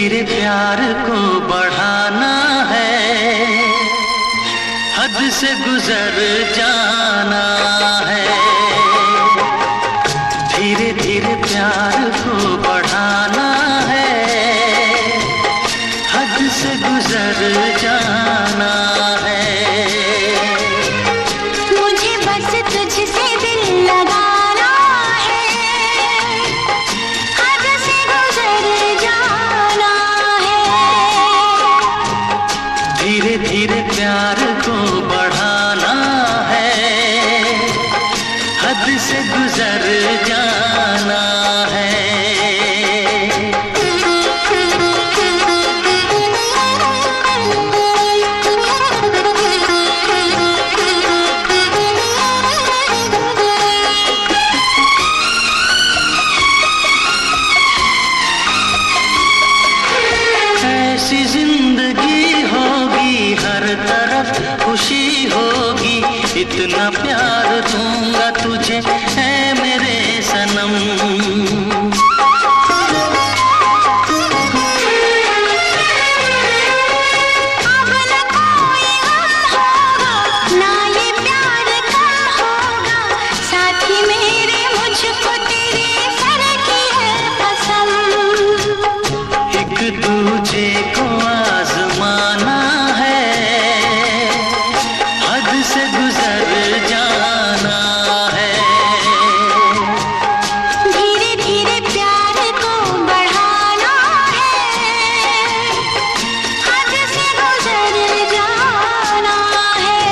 धीरे प्यार को बढ़ाना है, हद से गुजर जाना है। धीरे धीरे प्यार को बढ़ाना है, हद से गुजर जाना है। मुझे बस तुझसे दिल लगाना है, हद से गुजर जाना है। धीरे धीरे प्यार को बढ़ाना है, हद से गुजर जाना है। ऐसी जिंदगी होगी, हर तरफ खुशी होगी, इतना प्यार दूंगा तुझे है मेरे सनम। अब न कोई गम होगा, ना ये प्यार कम होगा, साथी मेरे मुझको तेरे सर की है कसम। एक दूजे को आजमाना है, हद से गुजर जाना है। धीरे धीरे प्यार को बढ़ाना है, हद से गुजर जाना है।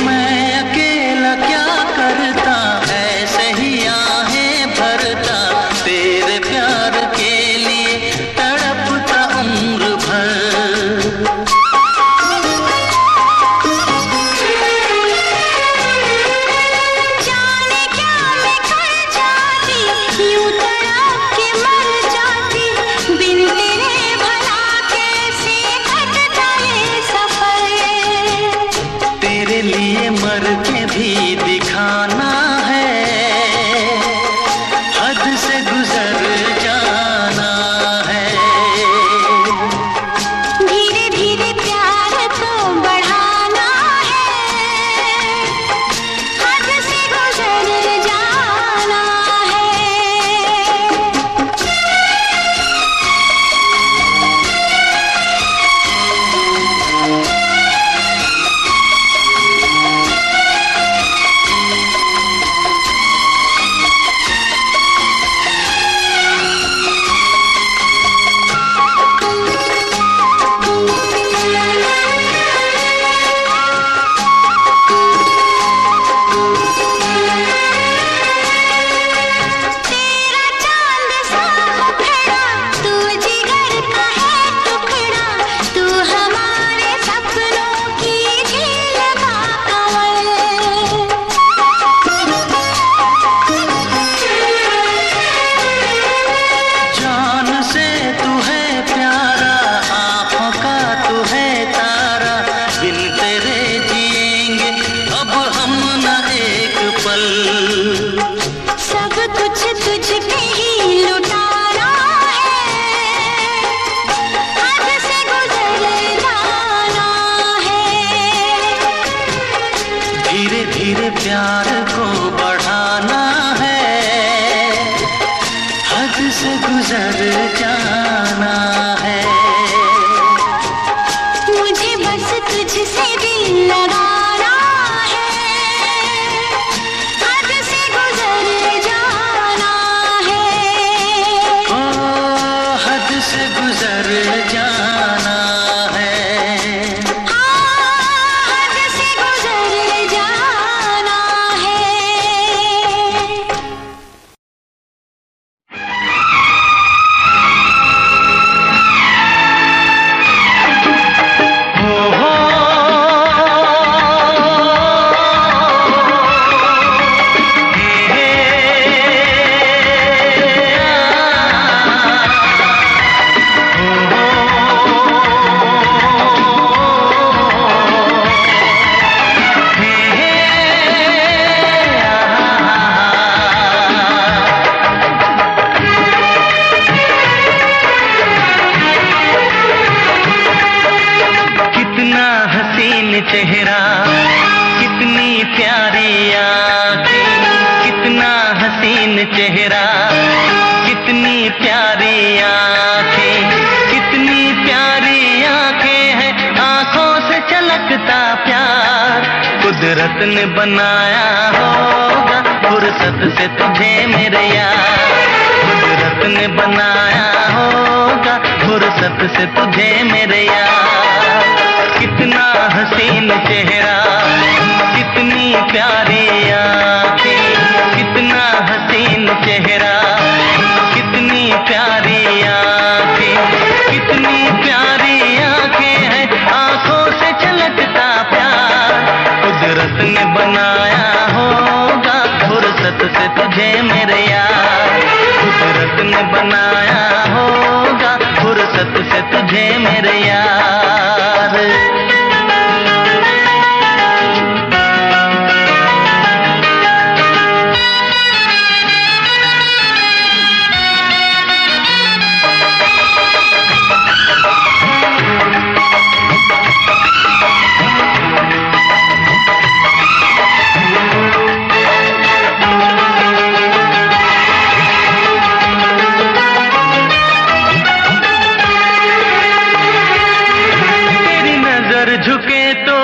मैं अकेला क्या करता, ऐसे ही आहें भरता, तेरे प्यार के लिए तड़पता उम्र भर। जाने क्या मैं कर जाती, यूं तड़प के मर जाती, बिन तेरे भला कैसे कटता ये सफर। तेरे लिए मर के भी दिखाना है, हद से गुजर जाना है। धीरे धीरे प्यार को बढ़ाना है, हद से गुजर जाना है। तेरा चांद सा मुखड़ा, तू जिगर का है टुकड़ा, तू हमारे सपनों की झील का जान से तू है प्यारा, आँखों का तू है तारा, बिन तेरे जिएंगे अब हम न एक पल। सब कुछ तुझ पे ही लुटाना है, हद से गुजर जाना है। धीरे धीरे प्यार को बढ़ाना है, हद से गुजर जाना है। मुझे बस तुझसे दिल लगाना है, हद से गुजर जाना है। ओ हद से गुजर जाना है। हाँ, हद से गुजर जाना है। चेहरा, कितनी प्यारी आंखें, कितनी प्यारी आंखें हैं, आंखों से छलकता प्यार। कुदरत ने बनाया होगा फुर्सत से तुझे मेरे यार, कुदरत ने बनाया होगा फुर्सत से तुझे मेरे यार। कितना हसीन चेहरा, कितनी प्यारी आंखें, कितना हसीन चेहरा, कितनी प्यारी आंखें, कितनी प्यारी आंखें हैं, आंखों से छलकता प्यार। कुदरत ने बनाया होगा फुर्सत से तुझे मेरे यार, कुदरत ने बनाया होगा फुर्सत से तुझे मेरे यार। झुके तो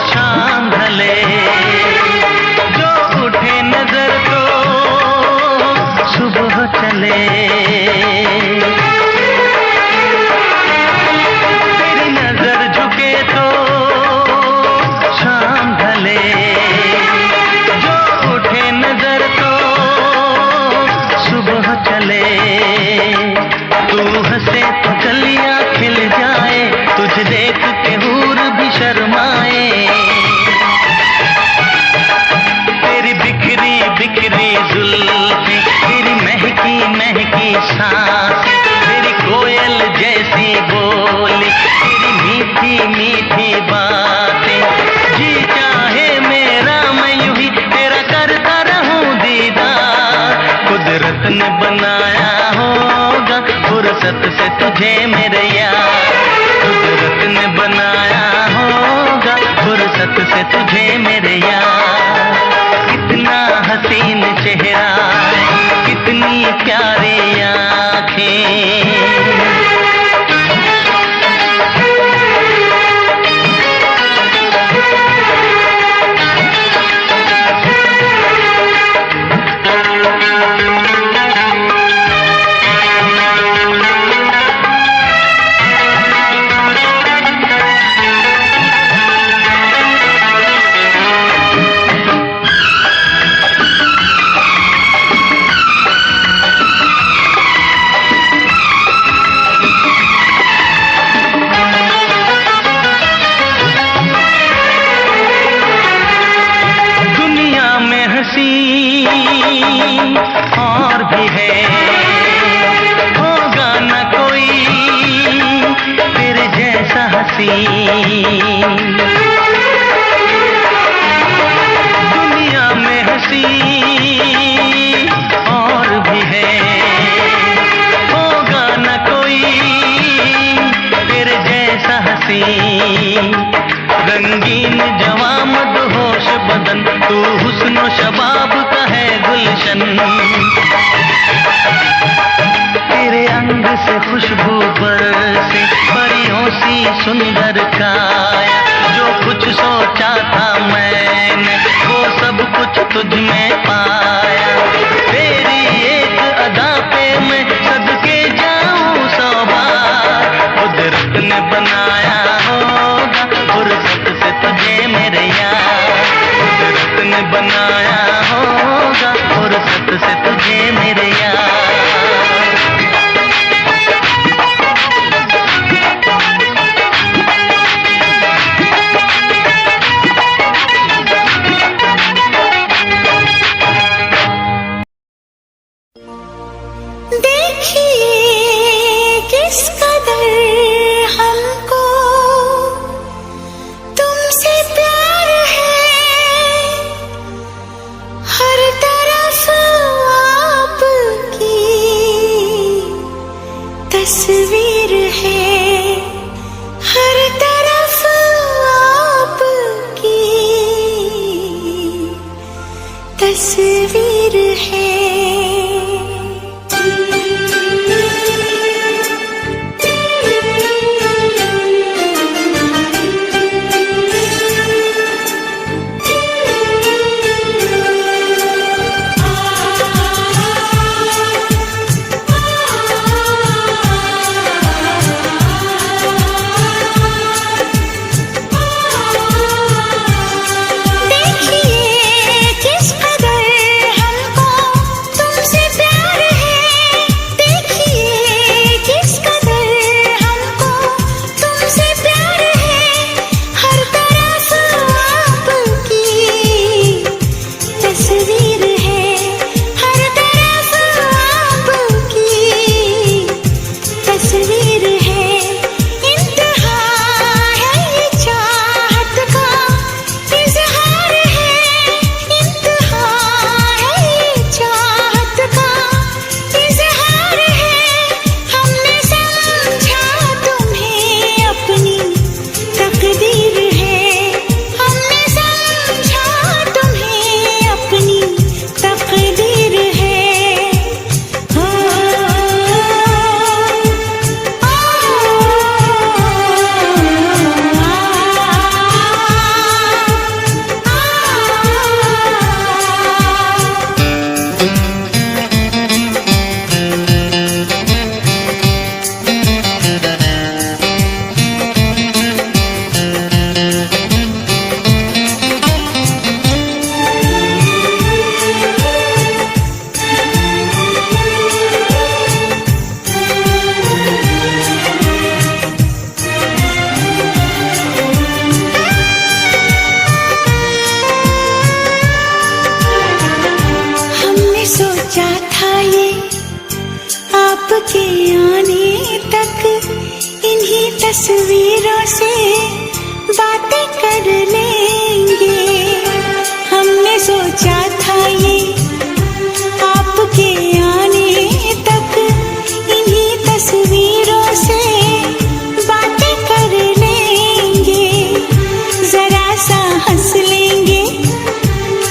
शाम ढले, जो उठे नजर तो सुबह चले। तेरी नजर झुके तो शाम ढले, जो उठे नजर तो सुबह चले। तू हंसे तो गलियां खिल जाए, तुझे देख के हूर भी शर्माए। तेरी बिखरी बिखरी जुल्फें, तेरी महकी महकी सांसें, तेरी कोयल जैसी बोली, तेरी मीठी मीठी बातें। जी चाहे मेरा मैं यूं ही तेरा करता रहूं दीदार। कुदरत ने बनाया होगा फुर्सत से तुझे मेरे यार, कुदरत ने बनाया होगा फुर्सत से तुझे मेरे यार। कितना हसीन चेहरा, कितनी प्यारी आंखें। और भी है, होगा न कोई तेरे जैसा हसीन। दुनिया में हसी और भी है, होगा न कोई तेरे जैसा हसीन। रंगीन जवां मदहोश बदन, तू हुस्न शबाब का है गुलशन। तेरे अंग से खुशबू बरसे, परियों सी सुंदर काया। जो कुछ सोचा था मैंने वो सब कुछ तुझ में पाया। तेरी एक अदा पे मैं सदके जाऊं 100 बार। कुदरत ने बनाया होगा फुर्सत से तुझे मेरे यार, कुदरत ने बनाया होगा फुर्सत से तुझे मेरे यार। तस्वीर है हर तरफ आपकी, तस्वीर है। सोचा था ये आपके आने तक इन्हीं तस्वीरों से बातें कर लेंगे। हमने सोचा था ये आपके आने तक इन्हीं तस्वीरों से बातें कर लेंगे। जरा सा हंस लेंगे,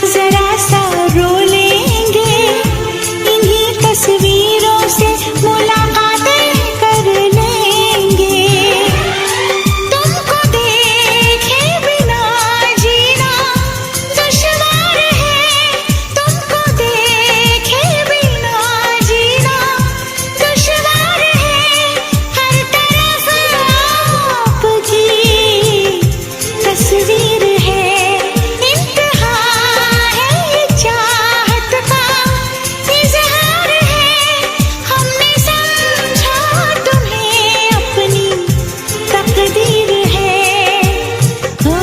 जरा सा रो लेंगे, इन्हीं तस्वीरों से मुलाकातें कर लेंगे। तुमको देखे बिना जीना दुश्वार है, तुमको देखे बिना जीना दुश्वार है। हर तरफ आपकी तस्वीर है, इंतहा है ये चाहत का इजहार है। हमने समझा तुम्हें अपनी तकदीर है। ओ,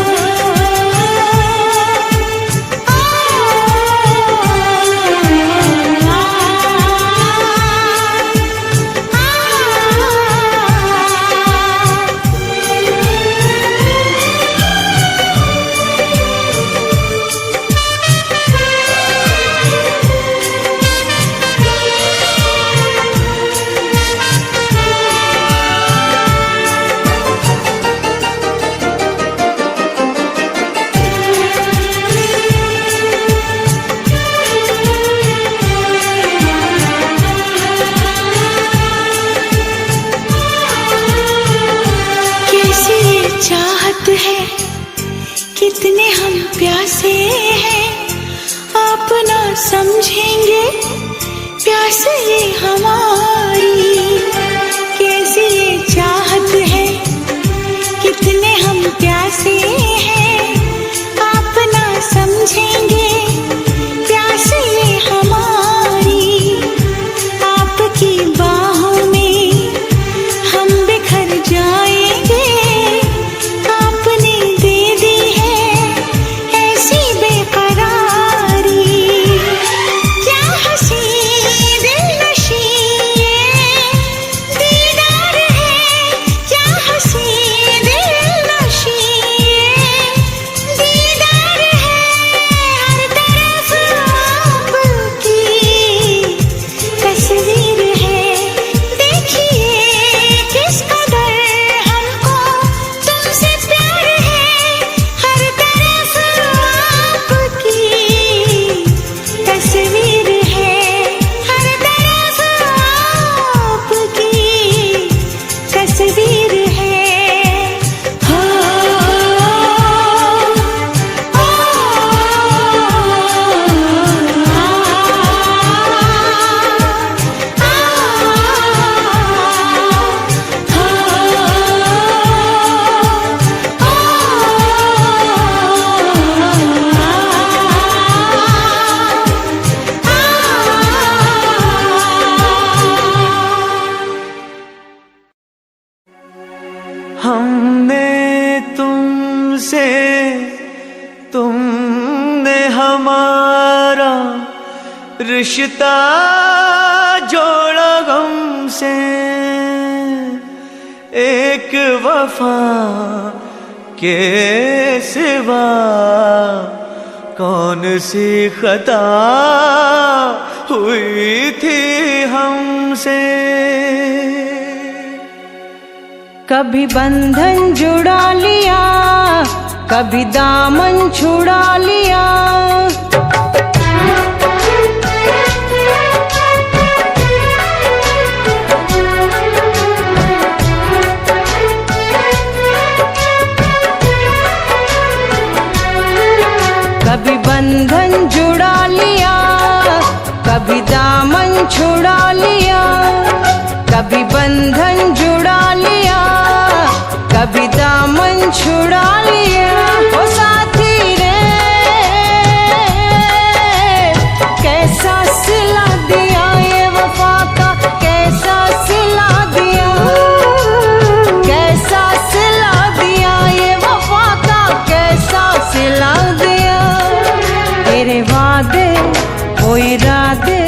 कैसी ये चाहत है, कितने हम प्यासे हैं, आप ना समझेंगे प्यास ये हमारी। कैसी ये चाहत है, कितने हम प्यासे हैं, आप ना समझेंगे प्यास ये हमारी। आपकी बाहों में हम बिखर जाएंगे, आपने दे दी है ऐसी बेकरारी। क्या हंसी दिलनशी ये दीदार है, क्या हंसी दिलनशी ये दीदार है। हर तरफ आपकी तस्वीर है, देखिए किस कदर हमको तुमसे प्यार है। हर तरफ आपकी तस्वीर है, हर तरफ आपकी तस्वीर है। हो, हमने तुमसे, तुमने हमारा रिश्ता जोड़ा गम से। एक वफा के सिवा कौन सी खता हुई थी हमसे। कभी बंधन जुड़ा लिया, कभी दामन छुड़ा लिया। कभी बंधन जुड़ा लिया, कभी दामन छुड़ा लिया। कभी बंधन जुड़ा लिया, कभी दामन छुड़ा लिया। ओ साथी रे, कैसा सिला दिया ये वफा का, कैसा सिला दिया, कैसा सिला दिया ये वफा का, कैसा सिला दिया। तेरे वादे वो इरादे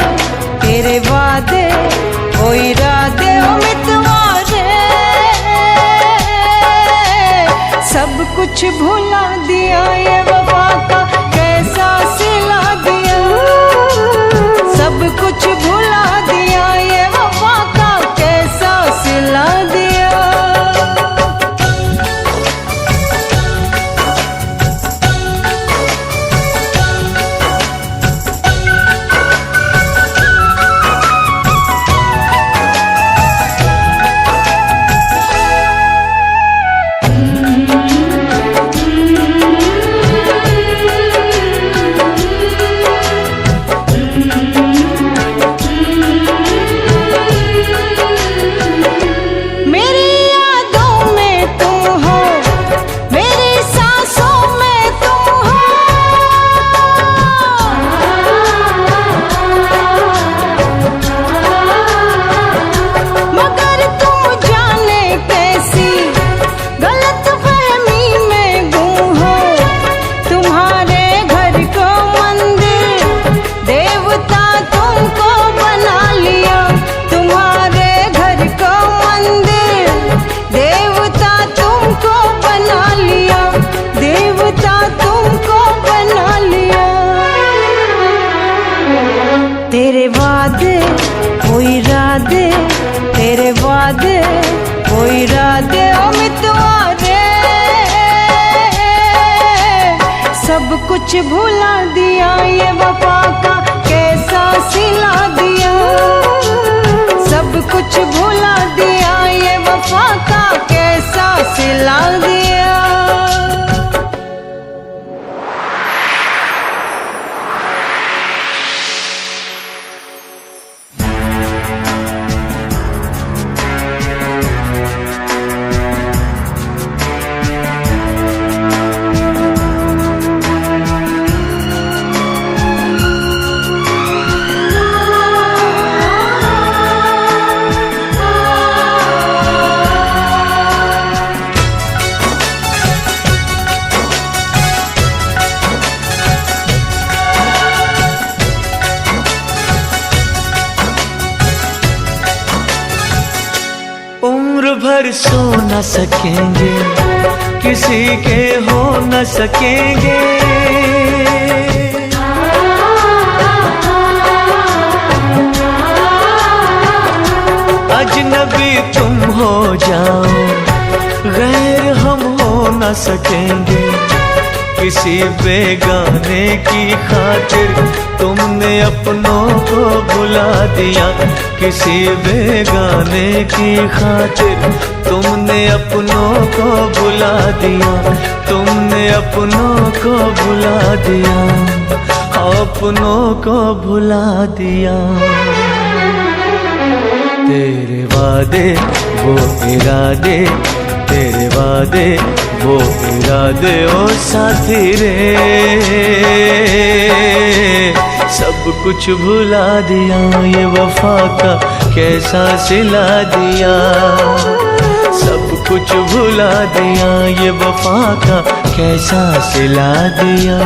तेरे वादे वो इरादे, तेरे वादे वो इरादे ओ मितवा रे, सब कुछ भुला दिया, ये वफा का कैसा सिला दिया, सब कुछ भुला दिया, ये वफा का कैसा सिला दिया। उम्र भर सो न सकेंगे, किसी के हो न सकेंगे, अजनबी तुम हो जाओ, गैर हम हो न सकेंगे, किसी बेगाने की खातिर तुमने अपनों को भुला दिया, किसी बेगाने की खातिर तुमने अपनों को भुला दिया, तुमने अपनों को भुला दिया, अपनों को भुला दिया। तेरे वादे वो इरादे, तेरे वादे वो इरादे ओ साथी रे, सब कुछ भुला दिया, ये वफा का कैसा सिला दिया, सब कुछ भुला दिया, ये वफा का कैसा सिला दिया।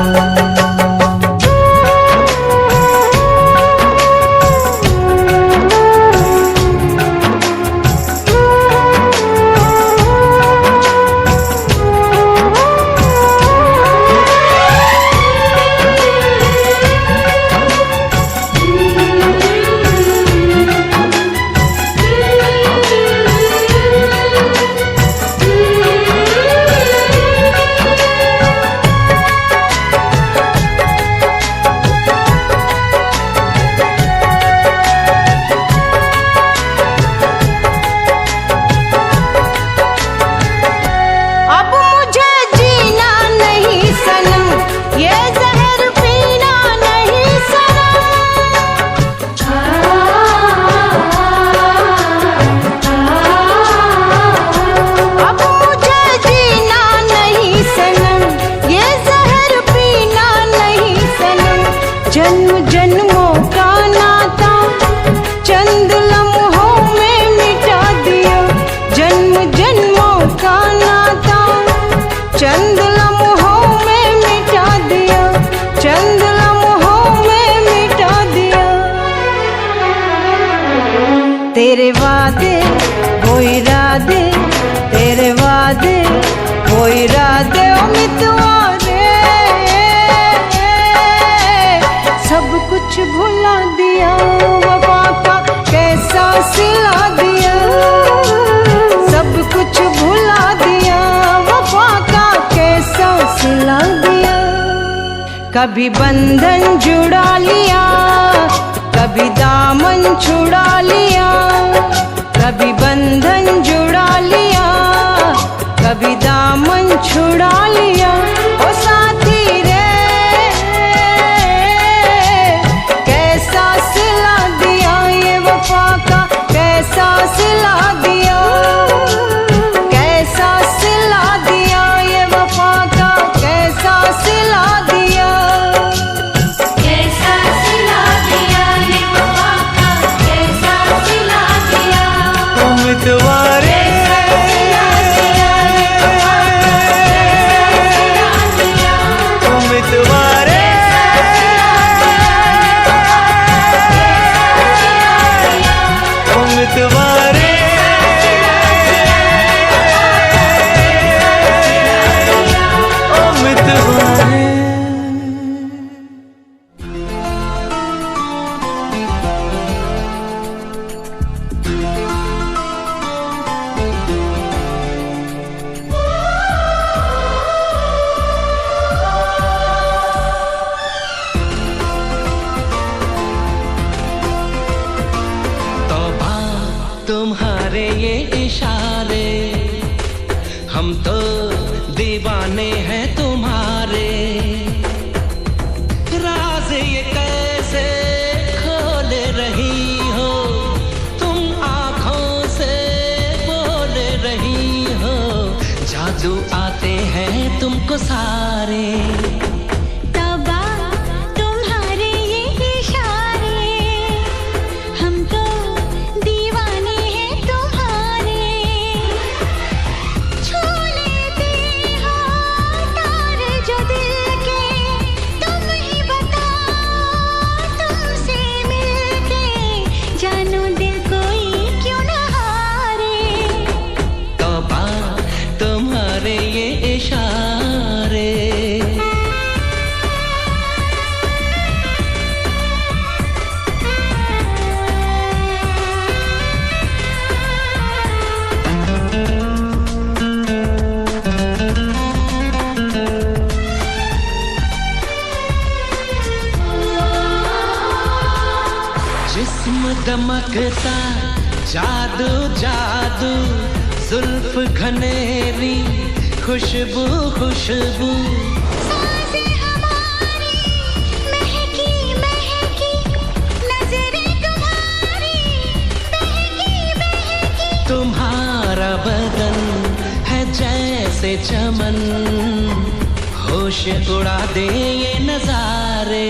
तेरे वादे वो इरादे, तेरे वादे वो इरादे ओ मितवा रे, सब कुछ भुला दिया, वफा का कैसा सिला दिया, सब कुछ भुला दिया, वफा का कैसा सिला दिया। कभी बंधन जुड़ा लिया, कभी दामन छुड़ा लिया, कभी बंधन जुड़ा लिया, कभी दामन छुड़ा लिया, ओ साथी रे कैसा सिला दिया, ये वफा का कैसा सिला दिया, कैसा सिला दिया, ये वफा का कैसा सिला दिया, कैसा सिला दिया, ये वफा का कैसा सिला दिया, उम्मीदवार तुम्हारे ये इशारे, हम तो दीवाने हैं तुम्हारे। राज ये कैसे खोल रही हो तुम, आँखों से बोल रही हो, जादू आते हैं तुमको सारे। जिस्म दमकता जादू जादू, जुल्फ घनेरी खुशबू खुशबू, सांसें हमारी महकी महकी, नजरें तुम्हारी बहकी बहकी। तुम्हारा बदन है जैसे चमन, होश उड़ा दे ये नजारे।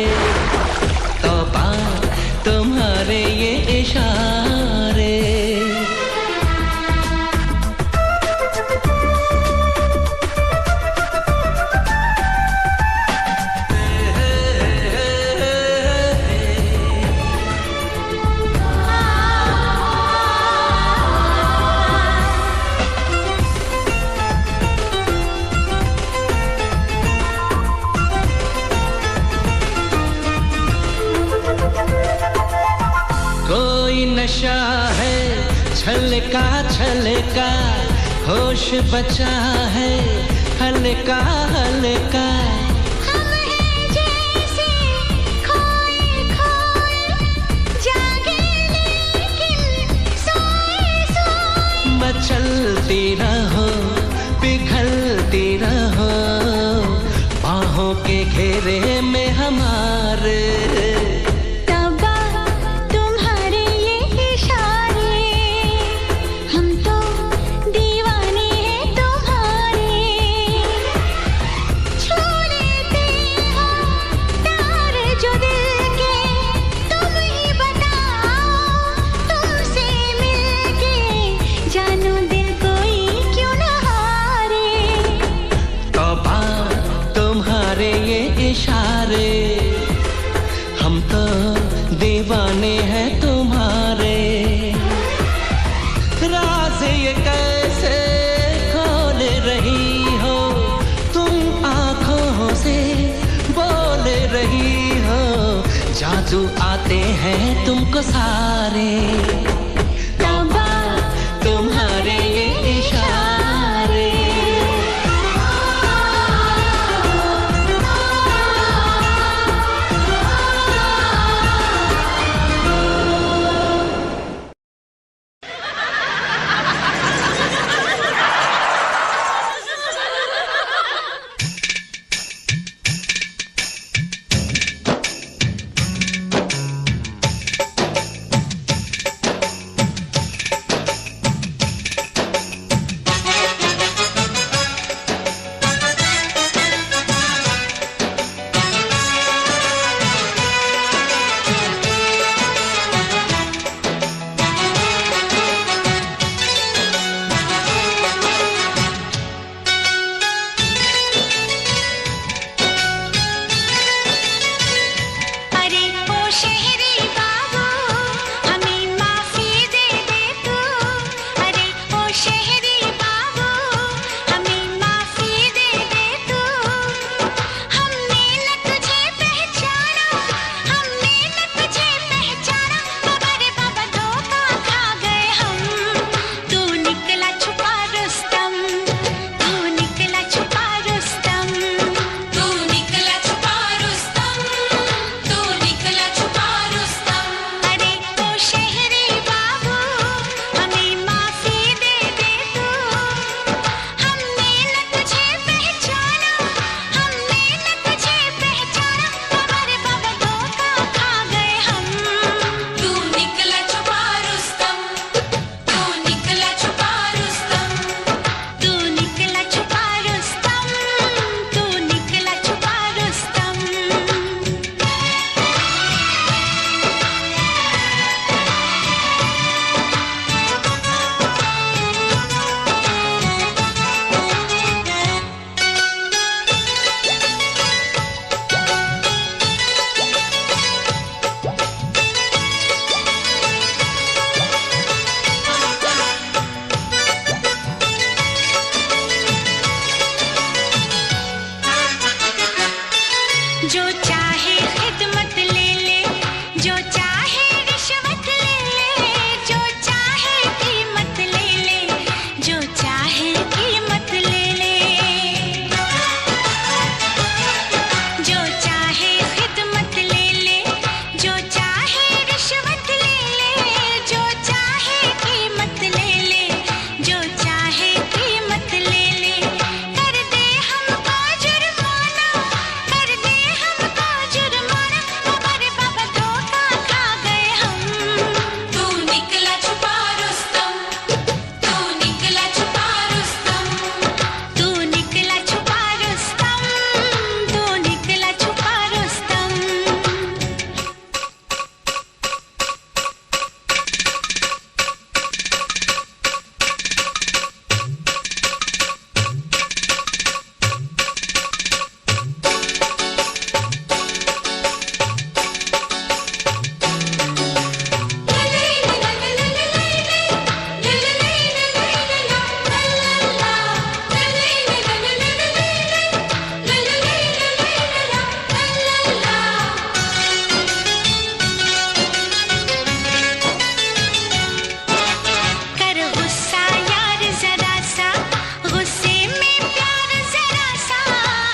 तौबा तुम्हारे ये इशारे। कोई नशा है छलका छलका, होश बचा है हल्का हल्का। हम हैं जैसे खोए खोए, जागे लेकिन सोए सोए। मचलती रहो पिघलती रहो, बाहों के घेरे में हमारे। इशारे, हम तो दीवाने हैं तुम्हारे। राज ये कैसे खोल रही हो तुम, आँखों से बोल रही हो, जादू आते हैं तुमको सारे। तौबा तुम्हारे ये इशारे। जो चाहे खिदमत ले ले, जो चाहे रिश्वत ले ले, जो चाहे कीमत ले ले, जो चाहे कीमत ले ले। जो चाहे खिदमत ले ले, जो चाहे रिश्वत ले ले, जो चाहे कीमत ले ले, जो चाहे कीमत ले ले। कर दे हमको जुर्माना, कर दे हमको जुर्माना, हमारे बाबा धोखा खा गए हम। तू निकला छुपा रुस्तम, तू निकला छुपा रुस्तम, तू निकला छुपा रुस्तम, तू निकला छुपा रुस्तम। कर गुस्सा यार जरा सा, गुस्से में प्यार जरा सा,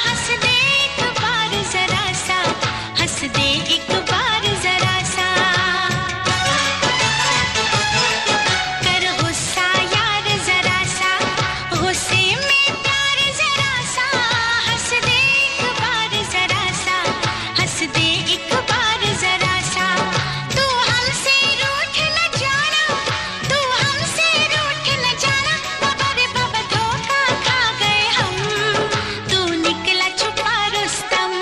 हंस दे एक बार जरा सा, हंस दे एक बार जरा सा। कर गुस्सा यार जरा सा, गुस्से में प्यार जरा सा, हंस दे एक बार जरा सा, हंस दे एक बार जरा सा। तू हमसे रूठ न जाना, तू हमसे रूठ न जाना, बाबा रे बाबा धोखा खा गए हम। तू निकला छुपा रुस्तम,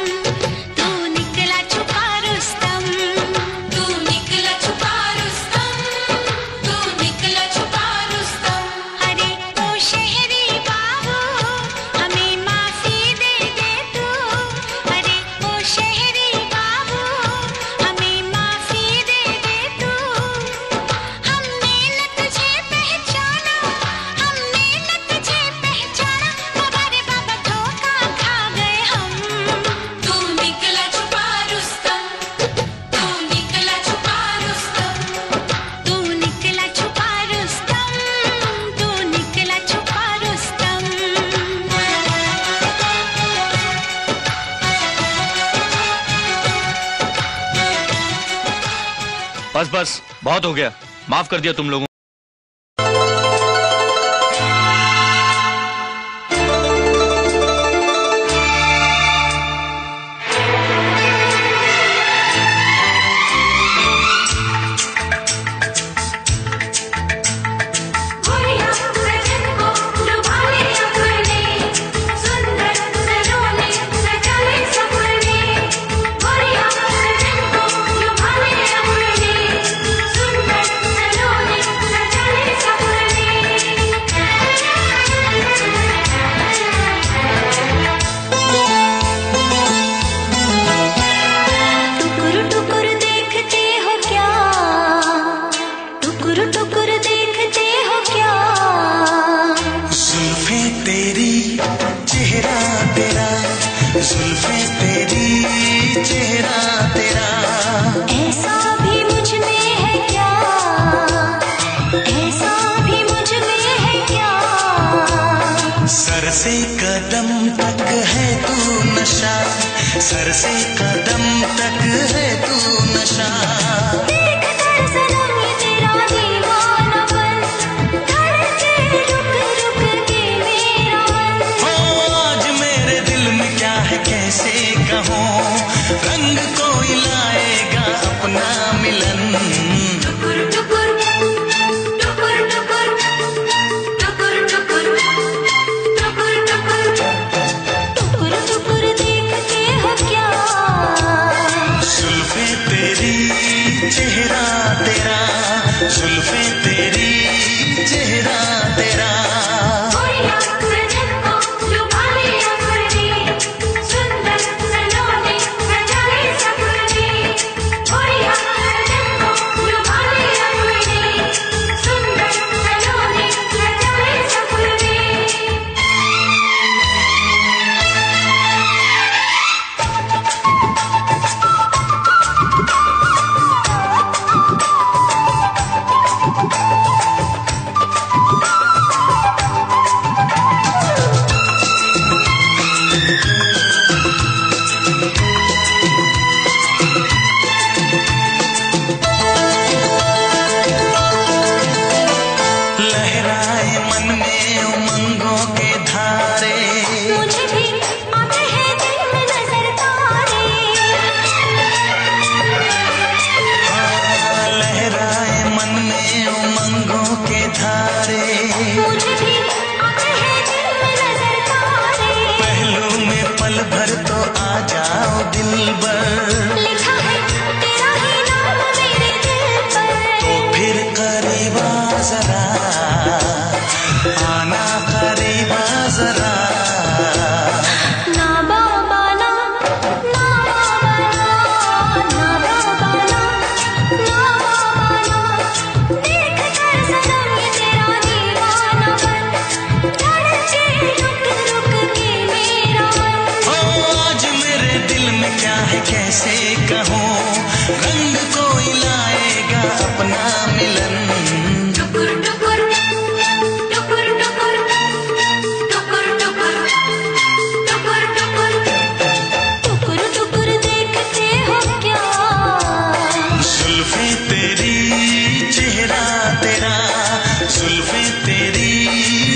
तू निकला छुपा रुस्तम, तू निकला छुपा रुस्तम, तू निकला छुपा रुस्तम। अरे ओ शहरी बाबू हमें माफी दे दे तू, अरे ओ शहरी बाबू हमें माफी दे दे तू। हमने न तुझे पहचाना, हमने न तुझे पहचाना, बाबा रे बाबा धोखा खा गए हम। तू निकला छुपा रुस्तम, तू निकला छुपा रुस्तम, तू निकला छुपा रुस्तम, तू निकला छुपा रुस्तम। बस बस बहुत हो गया, माफ कर दिया तुम लोगों। गोरिया सजन को लुभाए अपने, सुंदर सलोने सजाए सपने। गोरिया सजन को लुभाए अपने, सुंदर सलोने सजाए सपने। टुकुर टुकुर देखते हो क्या, टुकुर टुकुर देखते हो क्या। जुल्फे तेरी चेहरा तेरा, जुल्फे तेरी चेहरा तेरा। ऐसा भी मुझ में है क्या, ऐसा भी मुझ में है क्या। सर से कदम तक है तू नशा, सर से कदम तक है तू नशा। देख कर सनम ये तेरा दीवानापन, धड़के रुक रुक के मेरा मन। हो आज मेरे दिल में क्या है कैसे कहूँ, रंग कोई लाएगा अपना मिलन। टुकुर टुकुर टुकुर टुकुर टुकुर टुकुर टुकुर टुकुर टुकुर टुकुर देखते हो क्या। जुल्फे तेरी चेहरा तेरा। कैसे कहूँ, रंग कोई लाएगा अपना मिलन। टुकुर टुकुर टुकुर टुकुर टुकुर टुकुर टुकुर टुकुर टुकुर टुकुर देखते हो क्या? जुल्फे तेरी चेहरा तेरा, जुल्फे तेरी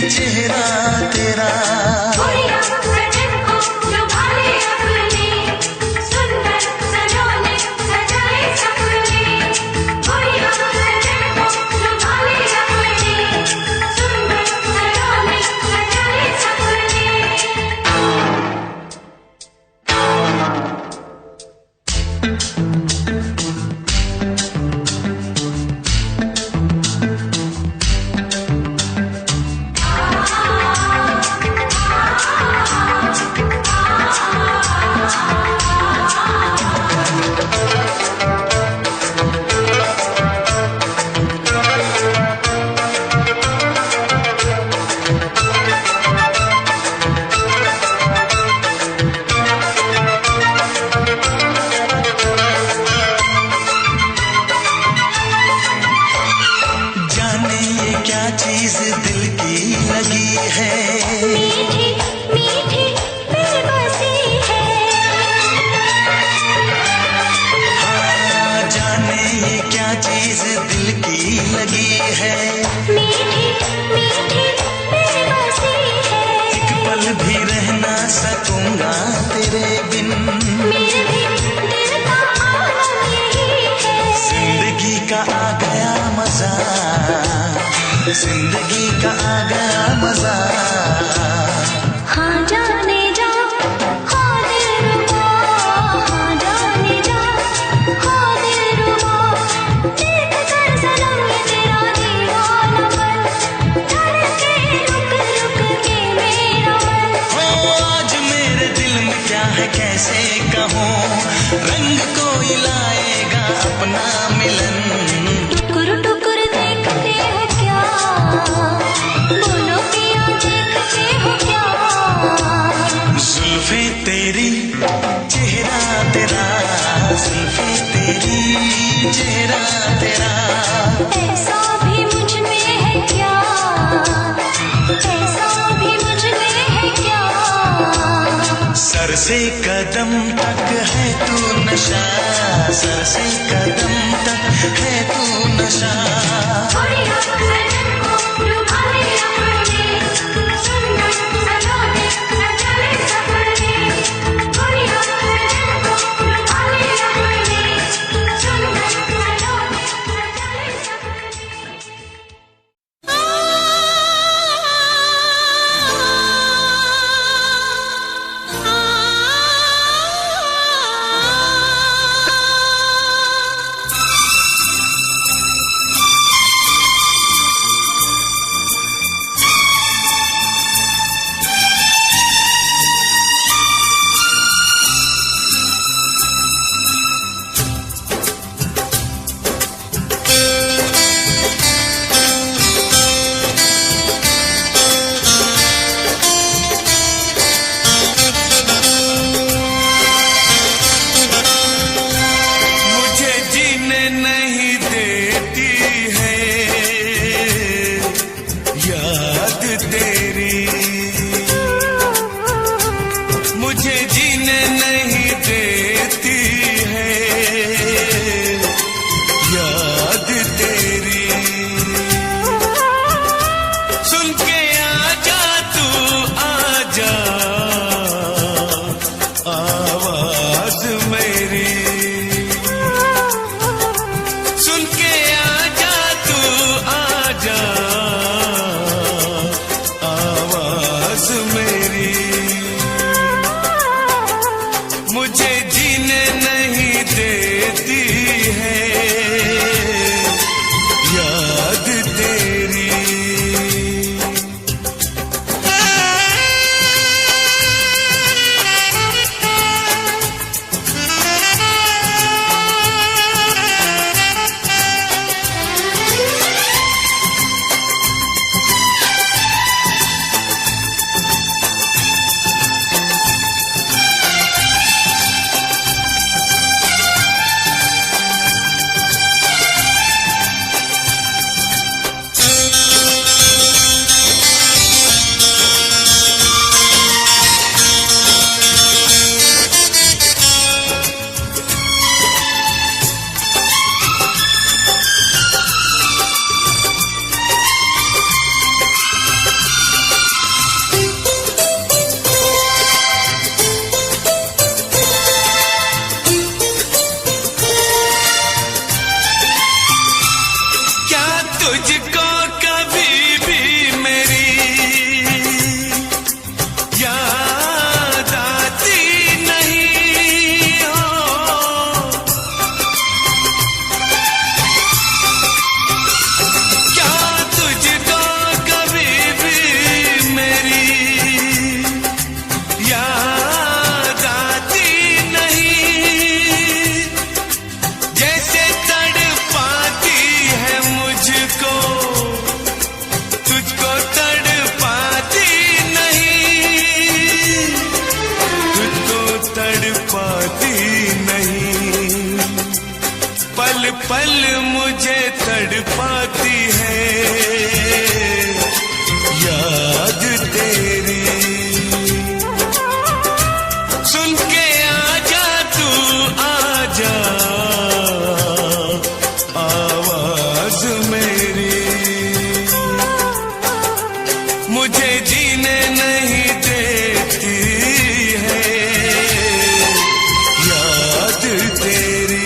चेहरा तेरा। गोरिया सजन को लुभा ले अपने, सुंदर सलोने सजाए सपने। गोरिया सजन को लुभा ले अपने, सुंदर सलोने सजाए सपने। जाने ये क्या चीज दिल की लगी है, मीठी मीठी बेबसी है। हाँ जाने ये क्या चीज दिल की लगी है। मीठी मीठी बेबसी है। एक पल भी रह ना सकूंगा तेरे बिन, मेरे भी दिल का आलम यही है। जिंदगी का आ गया मजा, जिंदगी का आ गया मजा। हाँ जाने जा, हाँ दिलरुबा, हाँ जाने जा, हाँ दिलरुबा। देख कर सनम ये तेरा दीवानापन, धड़के रुक रुक के मेरा मन। हो आज मेरे दिल में क्या है कैसे कहूँ, रंग कोई लाएगा अपना मिलन। टुकुर टुकुर देखते हो क्या? बोलो पिया देखते हो क्या? जुल्फे तेरी चेहरा तेरा, जुल्फे तेरी चेहरा तेरा। ऐसा भी मुझ में है क्या? ऐसा भी मुझ में है क्या? सर से कदम तक है तू नशा, सर से कदम तक है तू नशा। गोरिया सजन को लुभा ले अपने, सुंदर सलोने सजाए सपने। गोरिया सजन को लुभा ले अपने, सुंदर सलोने सजाए सपने। पल मुझे तड़पाती है याद तेरी। सुन के आजा तू आजा आवाज मेरी, मुझे जीने नहीं देती है याद तेरी।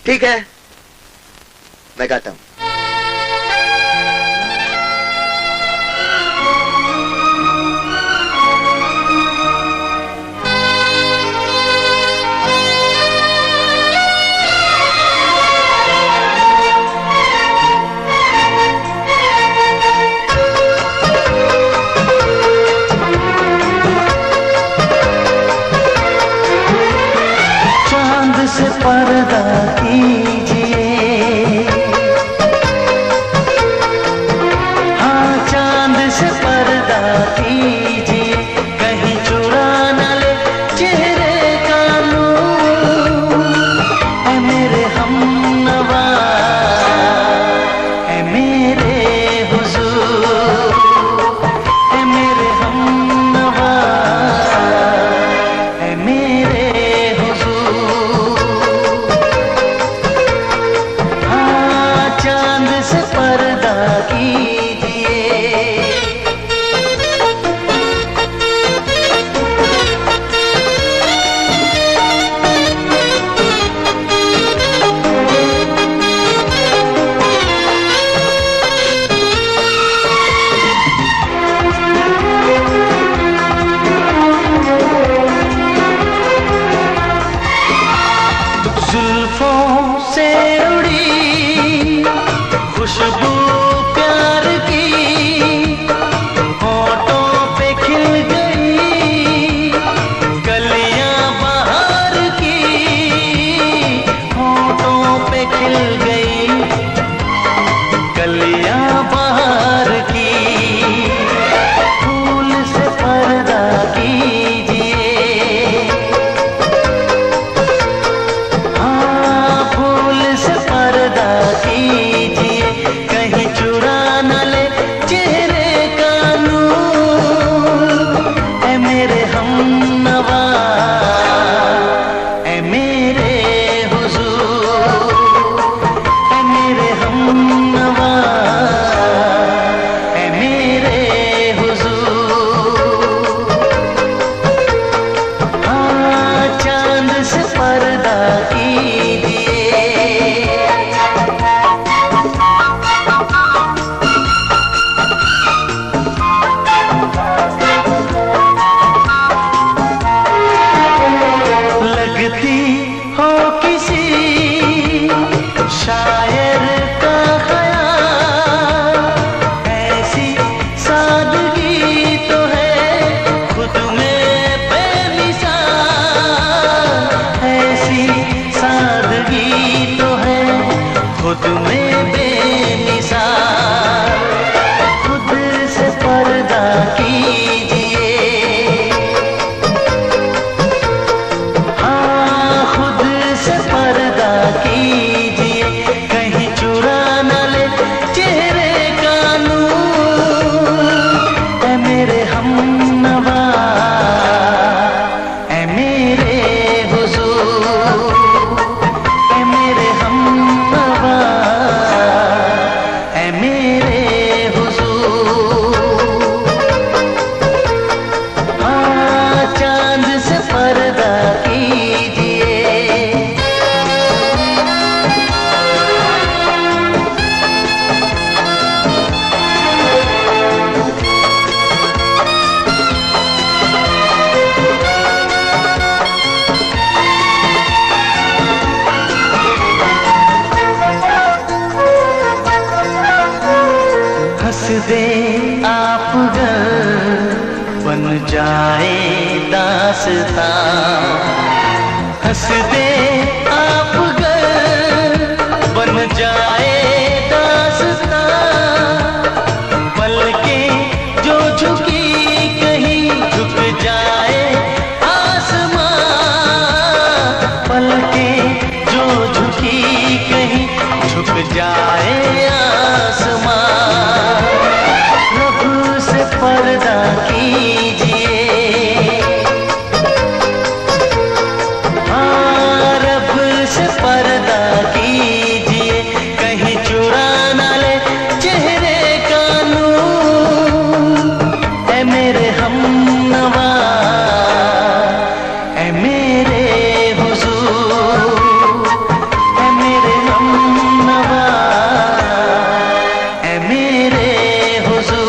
ठीक है, मैं गाता हूँ। से पर्दा कीजिए, हाँ चांद से पर्दा कीजिए, कहीं चुरा न ले चेहरे का नूर। है मेरे हमनवा, है मेरे हुजूर, है मेरे हमनवा, है मेरे हुजूर। ही तो है खुद में बेमिसाल, खुद से पर्दा कीजिए, हाँ खुद से पर्दा कीजिए, कहीं चुरा न ले चेहरे का नूर। ऐ मेरे हमनवा, ऐ मेरे हुजूर, ऐ मेरे हमनवा, ऐ मेरे हुजूर। हाँ चांद से पर्दा कीजिए। हंस दे आप गर बन जाए दास्तां, हंस दे आप गर बन जाए दास्तां, पलकें जो झुकी कहीं झुक जाए आसमां, पलकें जो झुकी कहीं झुक जाए आसमां। रब से पर्दा कीजिए, हाँ रब से पर्दा कीजिए, कहीं चुरा न ले चेहरे का नूर। ऐ मेरे हमनवा, ऐ मेरे हुजूर, ऐ मेरे हमनवा, ऐ मेरे हुजूर।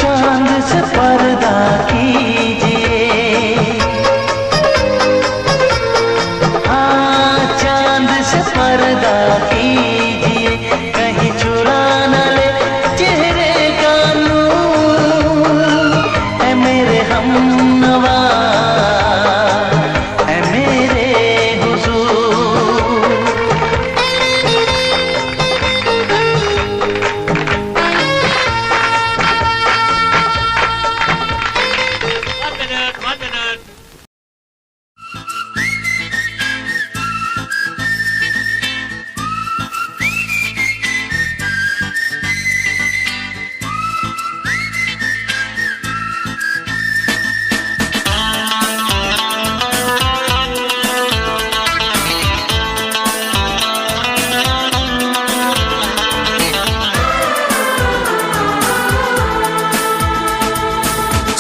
चांद से पर्दा कीजिए, हाँ चांद से पर्दा कीजिए, कहीं चुरा न ले चेहरे का नूर। ऐ मेरे हमनवा, ऐ मेरे हुजूर।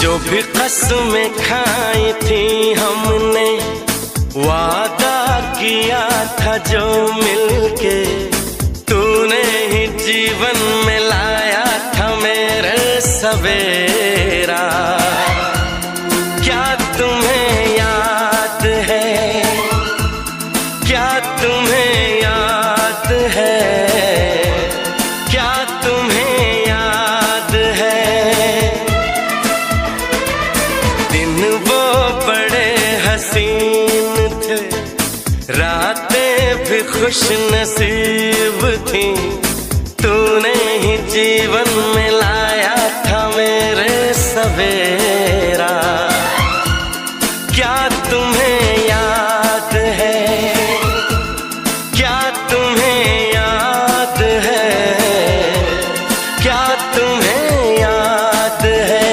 जो भी कसमें खाई थी हमने, वादा किया था जो मिलके, तूने ही जीवन में लाया था मेरे सवेरा। क्या तुम्हें याद है, क्या तुम्हें याद है, क्या तुम्हें याद है, दिन वो बड़े हसीन थे, रातें भी खुश नसीब थी, तूने ही जीवन में लाया था मेरे सवेरा। क्या तुम्हें याद है, क्या तुम्हें याद है, क्या तुम्हें याद है।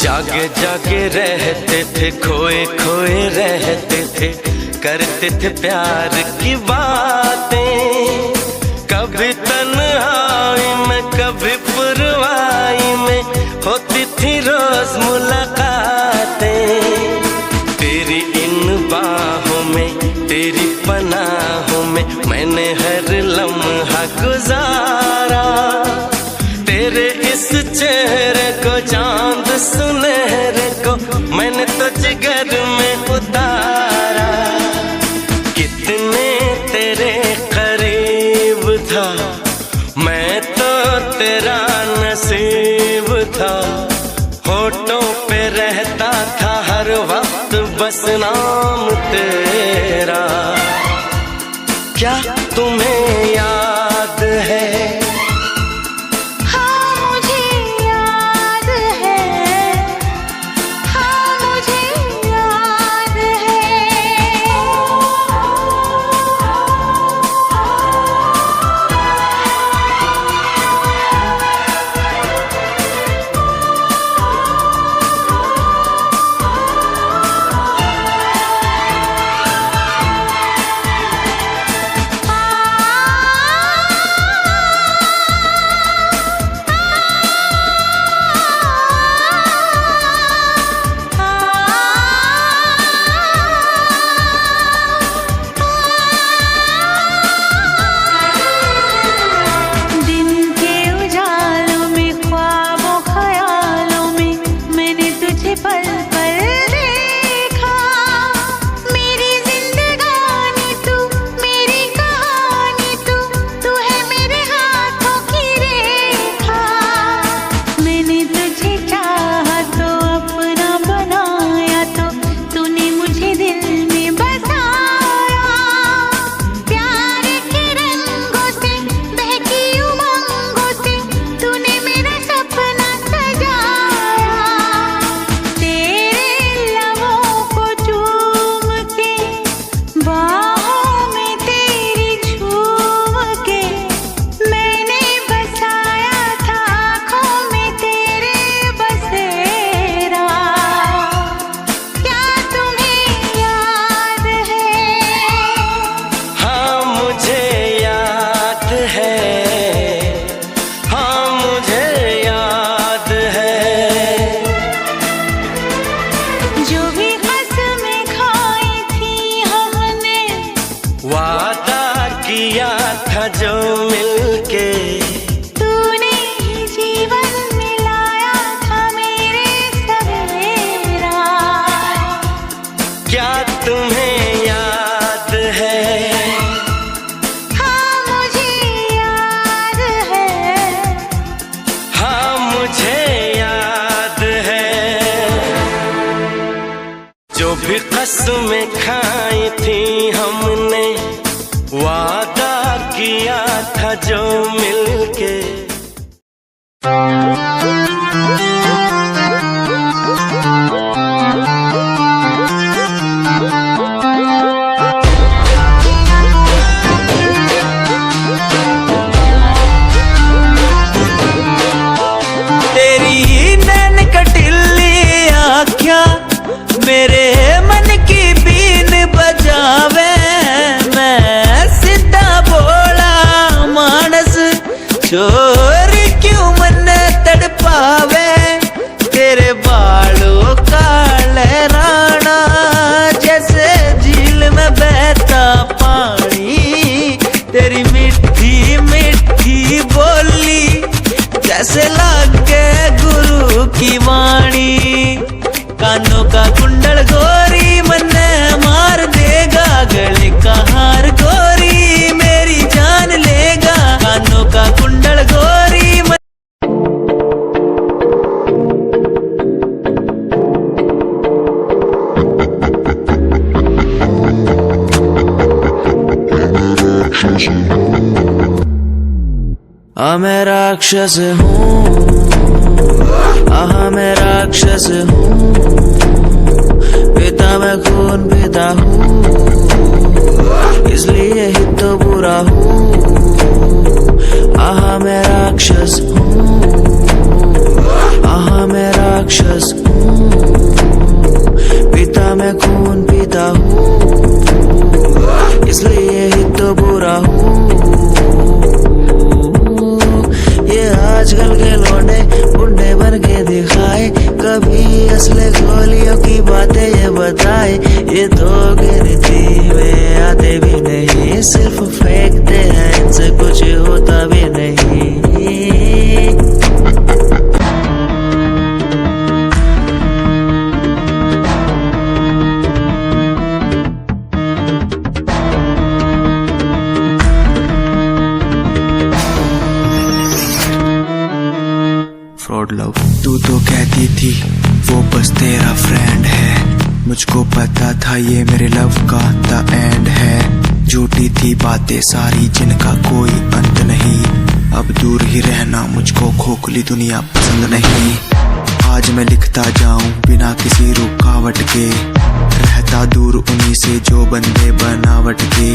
जागे जागे रहते थे, खोए खोए रहते थे, करते थे प्यार की बातें। कभी तन्हाई में कभी पुरवाई में होती थी रोज मुलाकातें, तेरी इन बाहों में, तेरी पनाहों में मैंने हर लम्हा गुजारा। तेरे इस चेहरे को, चांद सुनहरे को मैंने तो जिगर में उतारा। कितने तेरे करीब था, मैं तो तेरा नसीब था। होठों पे रहता था हर वक्त बस नाम तेरा। क्या तुम्हें याद है? हाँ मुझे याद है, हाँ मुझे याद है। जो मिलके तूने ही जीवन मिलाया था मेरे सवेरा। क्या तुम्हें याद है? हाँ मुझे याद है, हाँ मुझे याद है। जो भी कसमें खाई थी हमने, वादा किया था जो मिलके। तेरी नैन कटिली आँखियाँ मेरे मन की बीन बजावे। मैं सीधा बोला मानस, चोर क्यों मन तड़पावे। तेरे बालों का लहराना जैसे झील में बहता पानी। तेरी मीठी मीठी बोली जैसे लागे गुरु की वाणी। कानों का कुंडल गोरी मन्ने मार देगा, गले का हार गोरी मेरी जान लेगा। कानों का कुंडल गोरी मैं राक्षस हूँ, मैं राक्षस हूँ। पिता मैं खून पिता हूँ, इसलिए ही तो बुरा हूँ। मैं राक्षस हूँ, मैं राक्षस हूँ। पिता मैं खून पिता हूँ, इसलिए ही तो बुरा हूँ। ये आजकल के लौंडे बुढ़े बन के दिखाए, नहीं, असले गोलियों की बातें ये बताए, ये तो गिरती में आते भी नहीं, सिर्फ फेंकते हैं, इनसे कुछ होता भी नहीं। फ्रॉड लव, तू तो कहती थी वो बस तेरा फ्रेंड है, मुझको पता था ये मेरे लव का द एंड है। झूठी थी बातें सारी जिनका कोई अंत नहीं, अब दूर ही रहना मुझको खोखली दुनिया पसंद नहीं। आज मैं लिखता जाऊं बिना किसी रुकावट के, रहता दूर उन्हीं से जो बंदे बनावट के।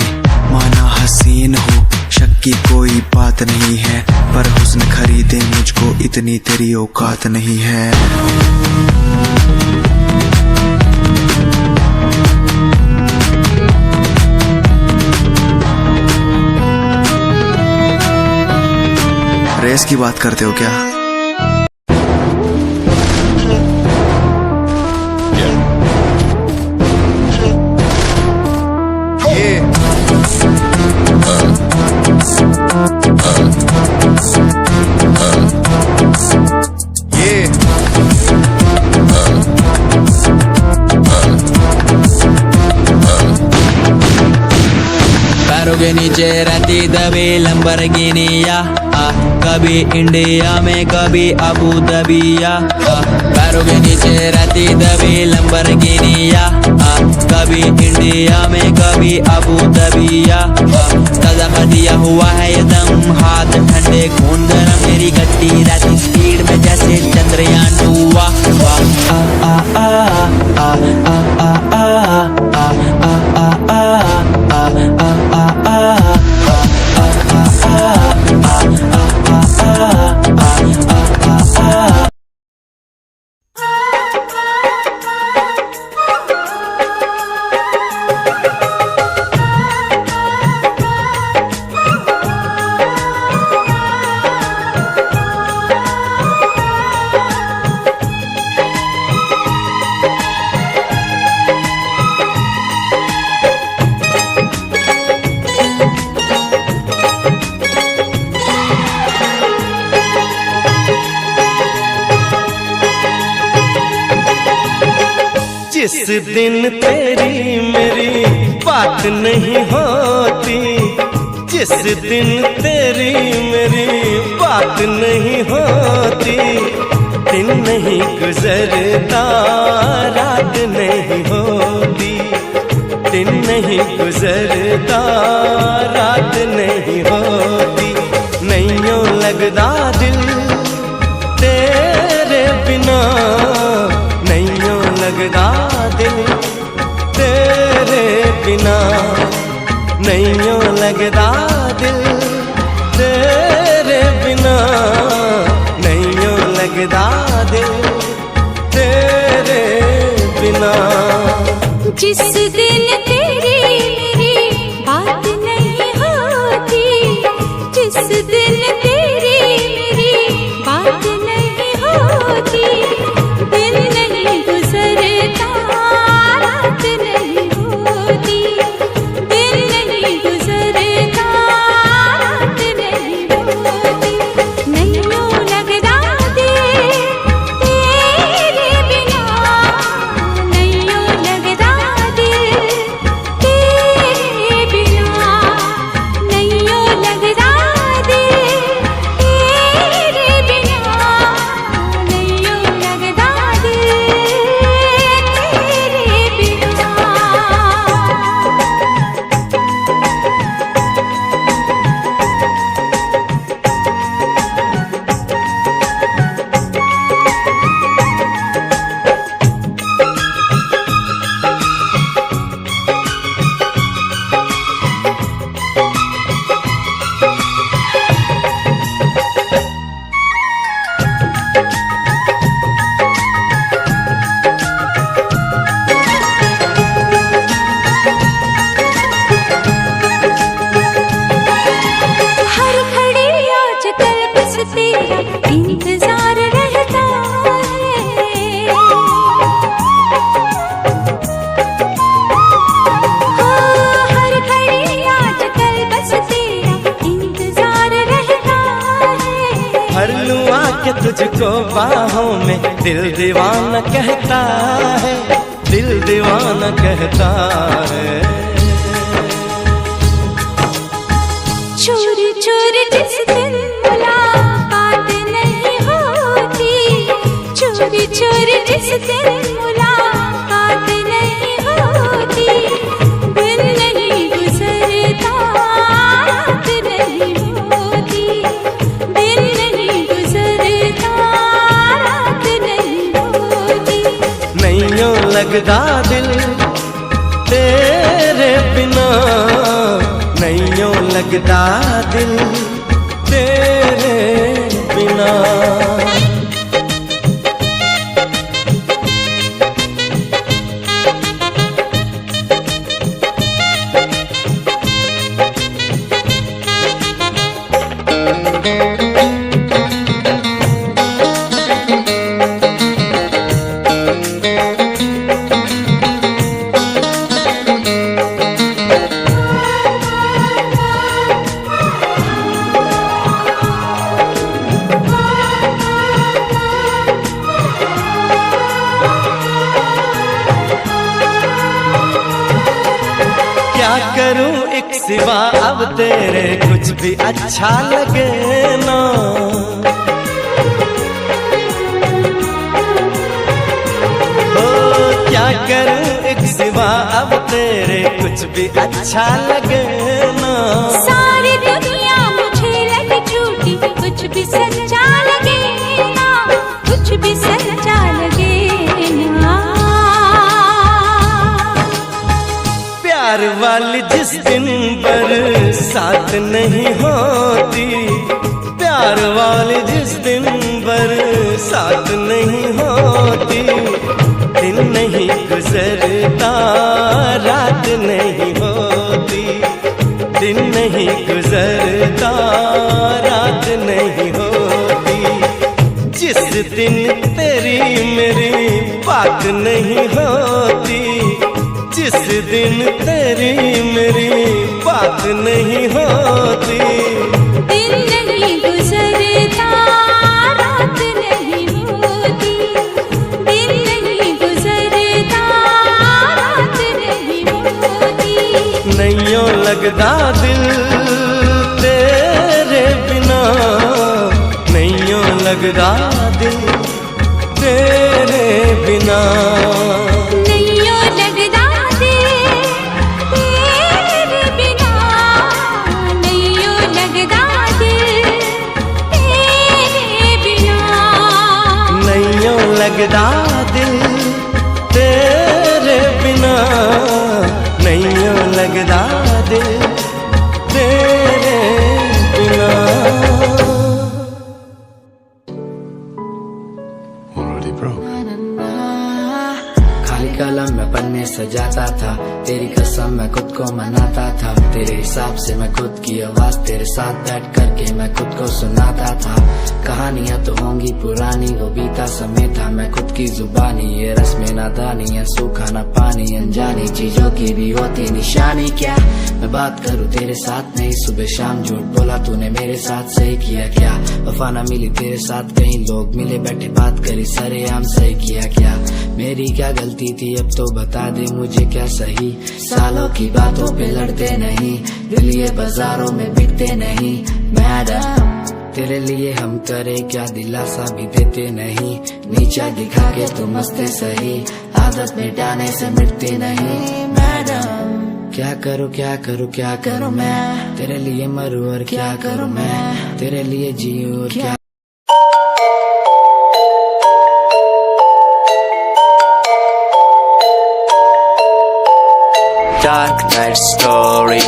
माना हसीन हो शक की कोई बात नहीं है, पर हुस्न खरीदे मुझको इतनी तेरी औकात नहीं है। रेस की बात करते हो क्या? पैरों के नीचे रहती दबी लंबरगिनिया, कभी इंडिया में कभी अबू दबिया। पैरों के नीचे रहती दबी लंबरगिनिया, कभी इंडिया में कभी अबू दबिया। ताजा कर दिया हुआ है ये दम, हाथ ठंडे खून गरम, मेरी गट्टी रहती स्पीड में जैसे चंद्रयान 2। आ आ आ आ आ आ आ आ जिस दिन तेरी मेरी बात नहीं होती, जिस दिन तेरी मेरी बात नहीं होती, दिन नहीं गुजरता रात नहीं होती, दिन नहीं गुजरता रात नहीं होती। नैयों लगदा दिल तेरे बिना, नैयों लगदा दिल तेरे बिना, नैयों लगदा दिल तेरे बिना, नैयों लगदा दिल तेरे बिना। जिस दिन तेरी मेरी बात नहीं होती, जिस दिन तेरी मेरी बात नहीं होती, दिन नहीं गुजरता रात नहीं होती, दिन नहीं गुजरता रात नहीं होती। नैयों लगदा दिल तेरे बिना, नैयों लगदा दिल तुझको बाहों में दिल दीवाना कहता है, दिल दीवाना कहता है। चोरी चोरी जिस दिन मुलाकात नहीं होती, चोरी चोरी जिस दिन मुलाकात नहीं होती, दिन नहीं गुजरता रात नहीं होती, दिन नहीं गुजरता रात नहीं होती। नहीं यूं लगता दिल तेरे बिना, नहीं यूं लगता दिल तेरे बिना। क्या करूं एक सिवा अब तेरे कुछ भी अच्छा लगे ना, ओ क्या करूं एक सिवा अब तेरे कुछ भी अच्छा लगे ना। सारी दुनिया मुझे लगे झूठी, कुछ भी सच्चा लगे ना, कुछ भी सच्चा लगे ना। प्यार वाली जिस दिन बरसात नहीं होती, प्यार वाली जिस दिन बरसात नहीं होती, दिन नहीं गुजरता रात नहीं होती, दिन नहीं गुजरता रात नहीं होती। जिस दिन तेरी मेरी बात नहीं होती, जिस दिन तेरी मेरी बात नहीं होती, दिन नहीं गुजरता रात नहीं होती, दिन नहीं गुजरता रात नहीं होती। नहीं यूं लगता दिल तेरे बिना, नहीं यूं लगता दिल तेरे बिना। लगदा दिल तेरे बिना, नहीं यूं लगदा दिल तेरे बिना। खाली कलम में पन्ने सजाता था, तेरी कसम मैं खुद को मनाता था, तेरे हिसाब से मैं खुद की आवाज तेरे साथ बैठ करके मैं खुद को सुनाता था। कहानियां तो होंगी पुरानी, वो बीता समय था मैं खुद की जुबानी, ये रस्में नादानी है सूखा ना पानी, अनजानी चीजों की भी होती निशानी। क्या मैं बात करूं तेरे साथ नहीं, सुबह शाम झूठ बोला तूने मेरे साथ, सही किया क्या? वफा ना मिली तेरे साथ, कहीं लोग मिले बैठे बात करी सरेआम, सही किया क्या? मेरी क्या गलती थी अब तो बता दे मुझे, क्या सही? सालों की बातों पे लड़ते नहीं, दिल ये बाजारों में बिकते नहीं। मैडम तेरे लिए हम करे क्या, दिलासा भी देते नहीं, नीचा दिखा के तुम हंसते सही, आदत मिटाने से मिटती नहीं। मैडम क्या करूं क्या करूं क्या करूं मैं, तेरे लिए मरूं और क्या करूं मैं, तेरे लिए जीऊं और क्या। Dark night story,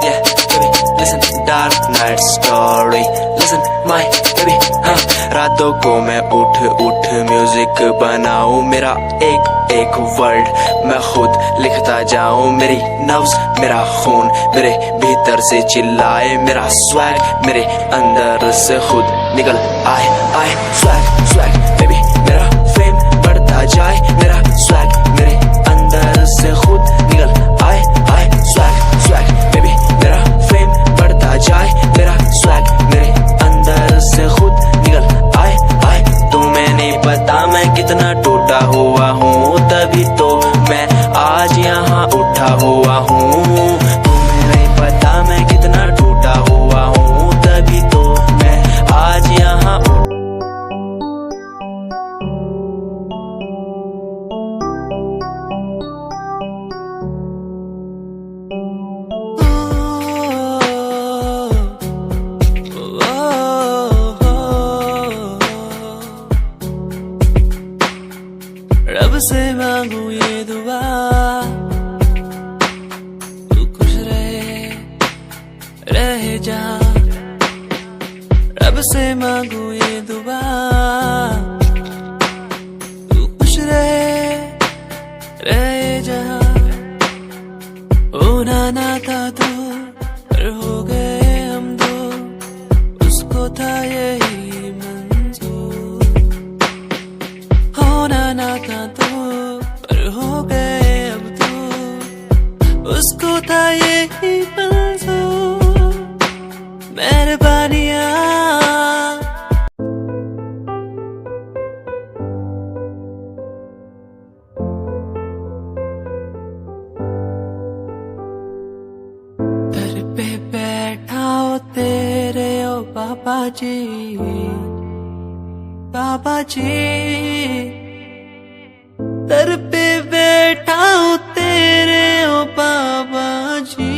yeah, baby, listen. Dark night story, listen, my baby, हाँ। रातों को मैं उठ उठ म्यूजिक बनाऊं, मेरा एक एक वर्ड मैं खुद लिखता जाऊं, मेरी नब्ज मेरा खून मेरे भीतर से चिल्लाए, मेरा स्वैग मेरे अंदर से खुद निकल आए आए। स्वैग स्वैग बेबी मेरा फेम बढ़ता जाए, मेरा स्वैग मेरे अंदर से खुद निकल आए आए। स्वैग स्वैग बेबी मेरा फेम बढ़ता जाए, मेरा स्वैग मेरे अंदर से खुद निकल आए रब से मांगू ये दुआ, तू खुश रहे जा। रब से मांगू ये दुआ, तू खुश रहे जा। होना ना था तू पर हो गए हम दो, उसको था यही मंजूर। होना ना था तू पर हो गए अब तो, उसको था यही मंजूर। मेहरबानियाँ पे बैठा हो तेरे ओ बाबा जी, बाबा जी। दर पे बैठा हो तेरे ओ बाबा जी,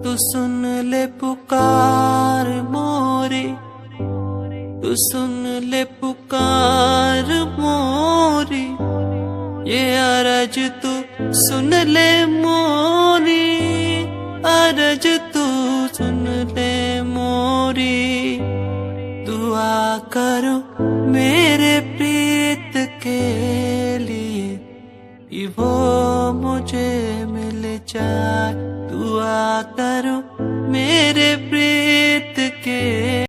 तू सुन ले पुकार मोरी, तू सुन ले पुकार मोरी। ये अरज तू सुन ले मोरी, अरज तू सुन ले मोरी। दुआ करो मेरे प्रीत के लिए, कि वो मुझे मिल जाए। दुआ करो मेरे प्रीत के